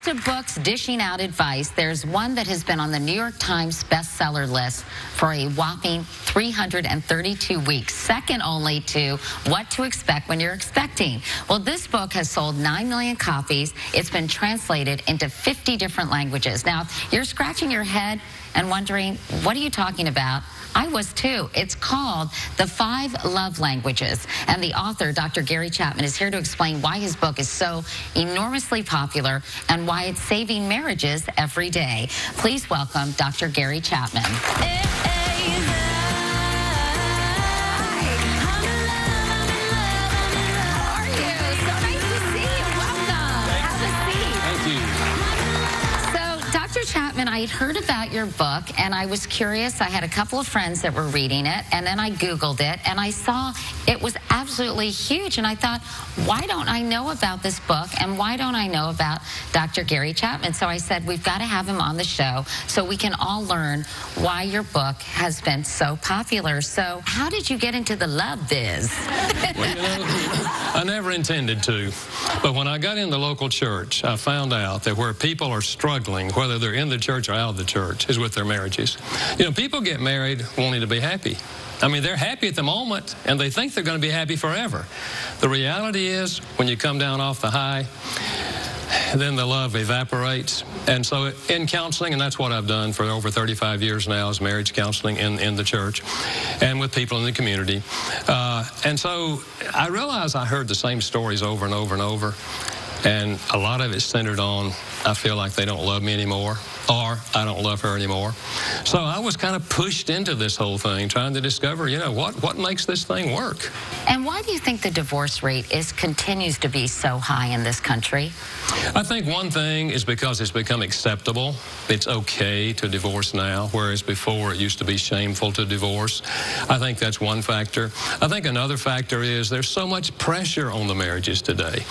To books dishing out advice, there's one that has been on the New York Times bestseller list for a whopping 332 weeks, second only to What to Expect When You're Expecting. Well, this book has sold 9 million copies. It's been translated into 50 different languages. Now, you're scratching your head and wondering, what are you talking about? I was too. It's called The 5 Love Languages. And the author, Dr. Gary Chapman, is here to explain why his book is so enormously popular and why it's saving marriages every day. Please welcome Dr. Gary Chapman. Chapman, I had heard about your book, and I was curious. I had a couple of friends that were reading it, and then I Googled it, and I saw it was absolutely huge. And I thought, why don't I know about this book, and why don't I know about Dr. Gary Chapman? So I said, we've got to have him on the show so we can all learn why your book has been so popular. So how did you get into the love biz? Well, you know, I never intended to. But when I got in the local church, I found out that where people are struggling, whether they're in the church or out of the church, is with their marriages. You know, people get married wanting to be happy. I mean, they're happy at the moment, and they think they're going to be happy forever. The reality is, when you come down off the high, then the love evaporates. And so in counseling, and that's what I've done for over 35 years now, is marriage counseling in the church and with people in the community. And so I realized I heard the same stories over and over and over. And a lot of it's centered on, I feel like they don't love me anymore, or I don't love her anymore. So I was kind of pushed into this whole thing, trying to discover, you know, what makes this thing work. And why do you think the divorce rate continues to be so high in this country? I think one thing is because it's become acceptable. It's okay to divorce now, whereas before it used to be shameful to divorce. I think that's one factor. I think another factor is there's so much pressure on the marriages today.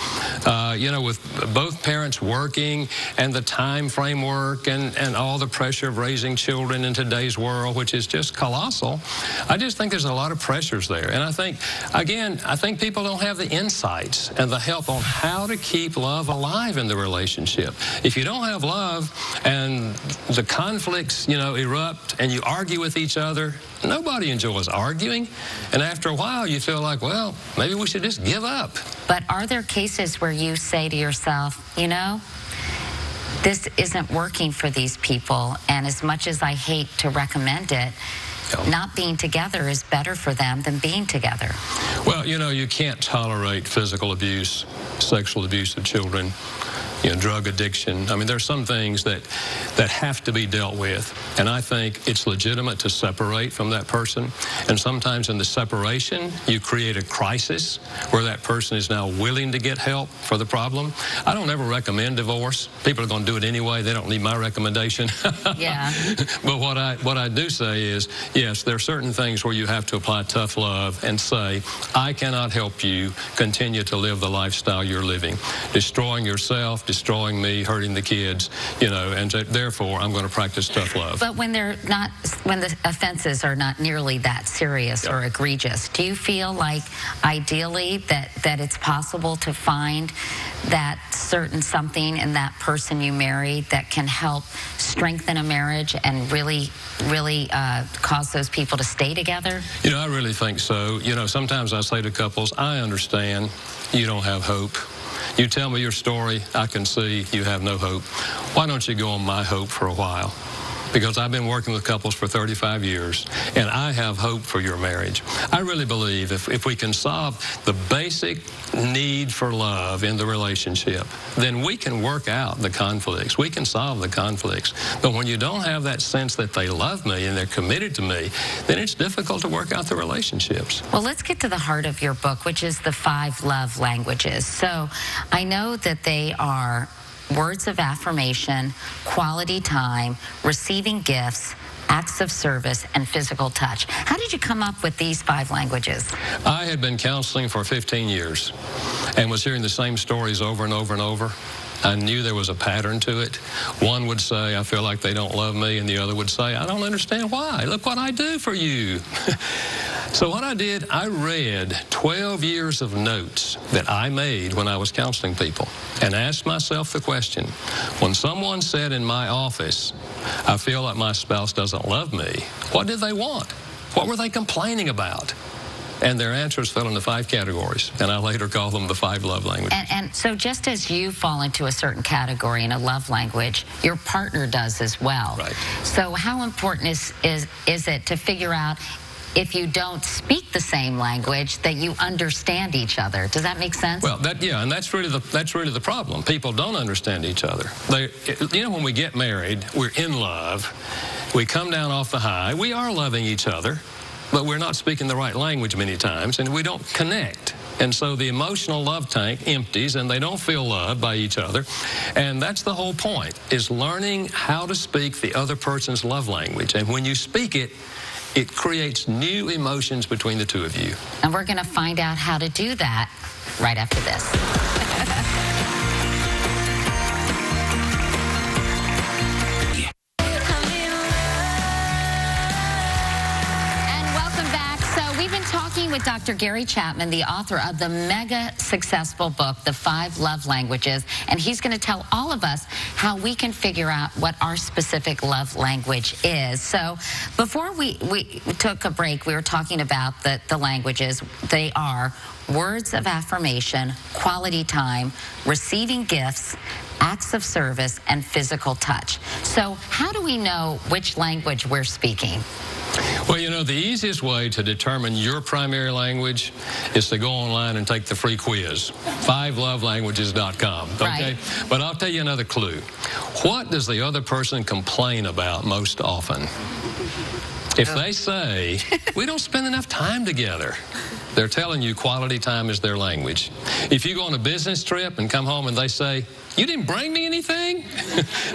You know, with both parents working and the time framework and all the pressure of raising children in today's world, which is just colossal, I just think there's a lot of pressures there. And I think, again, I think people don't have the insights and the help on how to keep love alive in the relationship. If you don't have love and the conflicts, you know, erupt and you argue with each other, nobody enjoys arguing. And after a while, you feel like, well, maybe we should just give up. But are there cases where you say to yourself, you know, this isn't working for these people, and as much as I hate to recommend it, not being together is better for them than being together? Well, you know, you can't tolerate physical abuse, sexual abuse of children, you know, drug addiction. I mean, there's some things that have to be dealt with, and I think it's legitimate to separate from that person. And sometimes in the separation, you create a crisis where that person is now willing to get help for the problem. I don't ever recommend divorce. People are going to do it anyway. They don't need my recommendation. Yeah. But what I do say is, yes, there are certain things where you have to apply tough love and say, I cannot help you continue to live the lifestyle you're living, destroying yourself, destroying me, hurting the kids, you know, and therefore I'm going to practice tough love. But when they're not, when the offenses are not nearly that serious or egregious, do you feel like ideally that it's possible to find that certain something in that person you married that can help strengthen a marriage and really cause those people to stay together? You know, I really think so. You know, sometimes I say to couples, I understand you don't have hope. You tell me your story, I can see you have no hope. Why don't you go on my hope for a while? Because I've been working with couples for 35 years, and I have hope for your marriage. I really believe if we can solve the basic need for love in the relationship, then we can work out the conflicts. We can solve the conflicts. But when you don't have that sense that they love me and they're committed to me, then it's difficult to work out the relationships. Well, let's get to the heart of your book, which is the 5 love languages. So I know that they are words of affirmation, quality time, receiving gifts, acts of service, and physical touch. How did you come up with these 5 languages? I had been counseling for 15 years and was hearing the same stories over and over and over. I knew there was a pattern to it. One would say, I feel like they don't love me, and the other would say, I don't understand why. Look what I do for you. So what I did, I read 12 years of notes that I made when I was counseling people and asked myself the question, when someone said in my office, I feel like my spouse doesn't love me, what did they want? What were they complaining about? And their answers fell into 5 categories, and I later called them the 5 love languages. And so just as you fall into a certain category in a love language, your partner does as well. Right. So how important is it to figure out, if you don't speak the same language, that you understand each other? Does that make sense? Well, and that's really the problem. People don't understand each other. When we get married, we're in love. We come down off the high. We are loving each other, but we're not speaking the right language many times, and we don't connect. And so the emotional love tank empties, and they don't feel loved by each other. And that's the whole point, is learning how to speak the other person's love language. And when you speak it, it creates new emotions between the two of you. And we're going to find out how to do that right after this. With Dr. Gary Chapman, the author of the mega successful book, The 5 Love Languages, and he's going to tell all of us how we can figure out what our specific love language is. So before we took a break, we were talking about the languages. They are words of affirmation, quality time, receiving gifts, acts of service, and physical touch. So how do we know which language we're speaking? Well, the easiest way to determine your primary language is to go online and take the free quiz, 5lovelanguages.com, okay? Right. But I'll tell you another clue. What does the other person complain about most often? If they say, we don't spend enough time together, they're telling you quality time is their language. If you go on a business trip and come home and they say, you didn't bring me anything,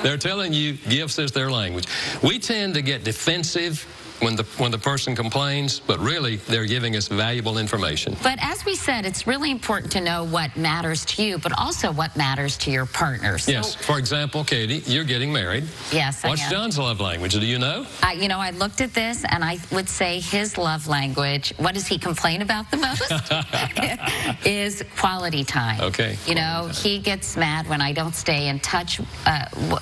they're telling you gifts is their language. We tend to get defensive when the person complains, but really they're giving us valuable information. But as we said, it's really important to know what matters to you, but also what matters to your partner. So, yes. For example, Katie, you're getting married. Yes, I am. What's John's love language? Do you know? I looked at this, and I would say his love language, what does he complain about the most? Is quality time. Okay. He gets mad when I don't stay in touch,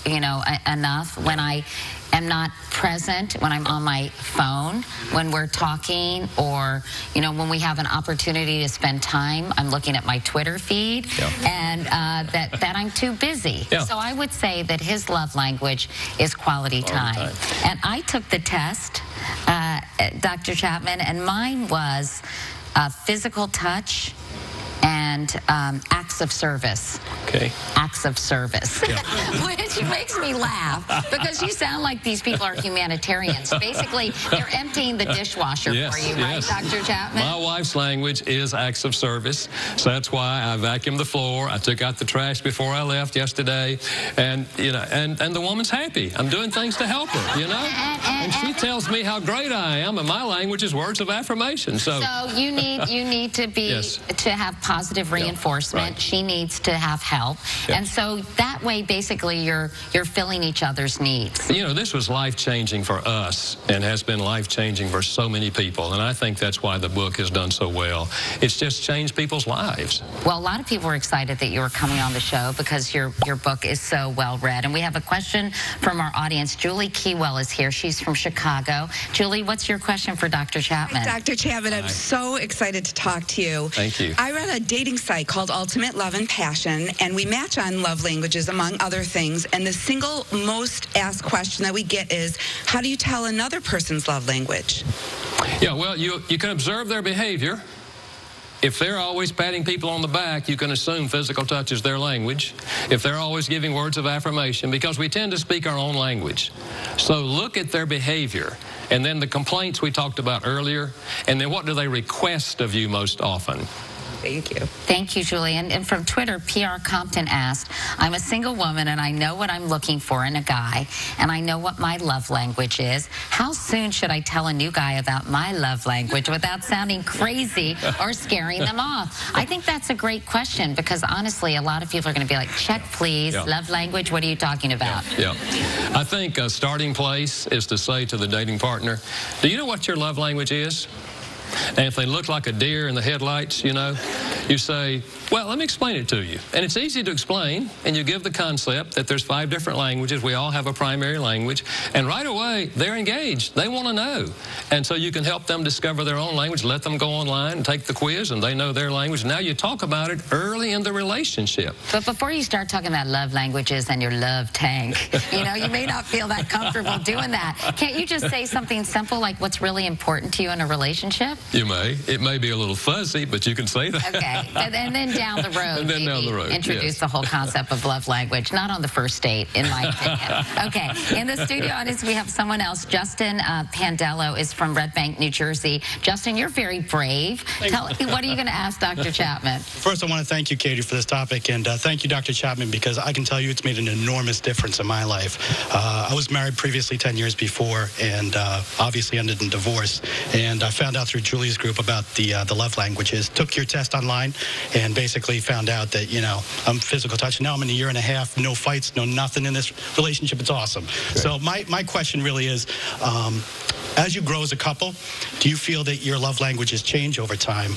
enough, when I am not present, when I'm on my phone, when we're talking, or, when we have an opportunity to spend time, I'm looking at my Twitter feed, and that I'm too busy. Yeah. So I would say that his love language is quality time. And I took the test, Dr. Chapman, and mine was physical touch and acts of service. Okay. Acts of service. Yeah. Which makes me laugh, because you sound like these people are humanitarians. Basically, they're emptying the dishwasher for you, right, Dr. Chapman? My wife's language is acts of service, so that's why I vacuumed the floor. I took out the trash before I left yesterday, and and the woman's happy. I'm doing things to help her, and she tells me how great I am, and my language is words of affirmation. So you need to be to have positive reinforcement. Right. She needs to have help. Yes. And so that way, basically, you're filling each other's needs. This was life-changing for us and has been life-changing for so many people. And I think that's why the book has done so well. It's just changed people's lives. Well, a lot of people are excited that you are coming on the show because your book is so well-read. And we have a question from our audience. Julie Keywell is here. She's from Chicago. Julie, what's your question for Dr. Chapman? Hi, Dr. Chapman, I'm so excited to talk to you. Thank you. I run a dating site called Ultimate Love and Passion, and we match on love languages, among other things. And the single most asked question that we get is, how do you tell another person's love language? Yeah, well, you can observe their behavior. If they're always patting people on the back, you can assume physical touch is their language. If they're always giving words of affirmation, because we tend to speak our own language. So look at their behavior. And then the complaints we talked about earlier. And then what do they request of you most often? Thank you. Thank you, Julie. And from Twitter, PR Compton asked, I'm a single woman and I know what I'm looking for in a guy, and I know what my love language is. How soon should I tell a new guy about my love language without sounding crazy or scaring them off? I think that's a great question, because honestly, a lot of people are going to be like, check, please. Yeah. Love language, what are you talking about? Yeah. I think a starting place is to say to the dating partner, do you know what your love language is? And if they look like a deer in the headlights, you know, you say, well, let me explain it to you. And it's easy to explain, and you give the concept that there's 5 different languages. We all have a primary language. And right away, they're engaged. They want to know. And so you can help them discover their own language, let them go online and take the quiz, and they know their language. Now you talk about it early in the relationship. But before you start talking about love languages and your love tank, you know, you may not feel that comfortable doing that. Can't you just say something simple like what's really important to you in a relationship? You may. It may be a little fuzzy, but you can say that. Okay. And then down the road, and then down the road, introduce yes. the whole concept of love language, not on the first date, in my opinion. Okay. In the studio audience, we have someone else. Justin Pandello is from Red Bank, New Jersey. Justin, you're very brave. Tell me, what are you going to ask Dr. Chapman? First, I want to thank you, Katie, for this topic, and thank you, Dr. Chapman, because I can tell you it's made an enormous difference in my life. I was married previously 10 years before, and obviously ended in divorce. And I found out through Julie's group about the love languages. Took your test online, and basically found out that, you know, I'm physical touch. Now I'm in a year and a half, no fights, no nothing in this relationship. It's awesome. Great. So my question really is, as you grow as a couple, do you feel that your love languages change over time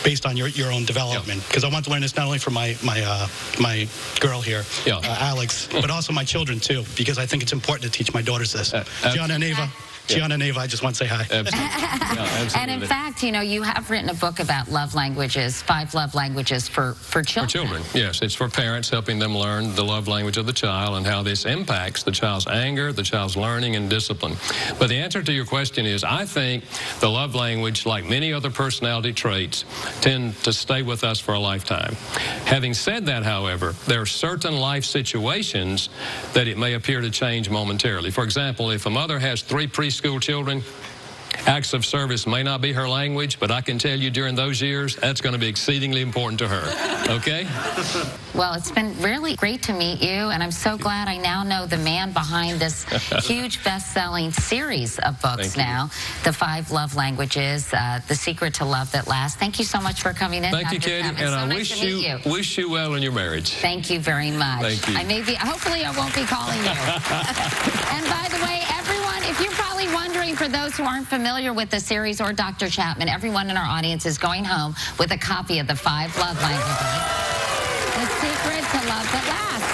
based on your own development? Because I want to learn this not only from my girl here, Alex, but also my children too, because I think it's important to teach my daughters this. Gianna and Ava. Gianna and Ava, I just want to say hi. Absolutely. Yeah, absolutely. And in fact, you know, you have written a book about love languages, 5 love languages for children. For children, yes. It's for parents, helping them learn the love language of the child and how this impacts the child's anger, the child's learning, and discipline. But the answer to your question is, I think the love language, like many other personality traits, tend to stay with us for a lifetime. Having said that, however, there are certain life situations that it may appear to change momentarily. For example, if a mother has 3 preschool children, acts of service may not be her language, but I can tell you during those years, that's going to be exceedingly important to her. Okay? Well, it's been really great to meet you, and I'm so glad I now know the man behind this huge best-selling series of books now, The 5 Love Languages, The Secret to Love That Lasts. Thank you so much for coming in. Thank you, Katie, and so I nice wish you well in your marriage. Thank you very much. Thank you. Hopefully I won't be calling you. And by the way, everyone, if you're probably wondering, for those who aren't familiar with the series or Dr. Chapman, everyone in our audience is going home with a copy of The 5 Love Languages, The Secret to Love That Lasts.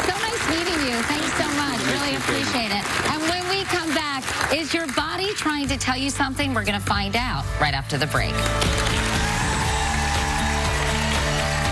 So nice meeting you. Thanks so much. Really appreciate it. And when we come back, is your body trying to tell you something? We're going to find out right after the break.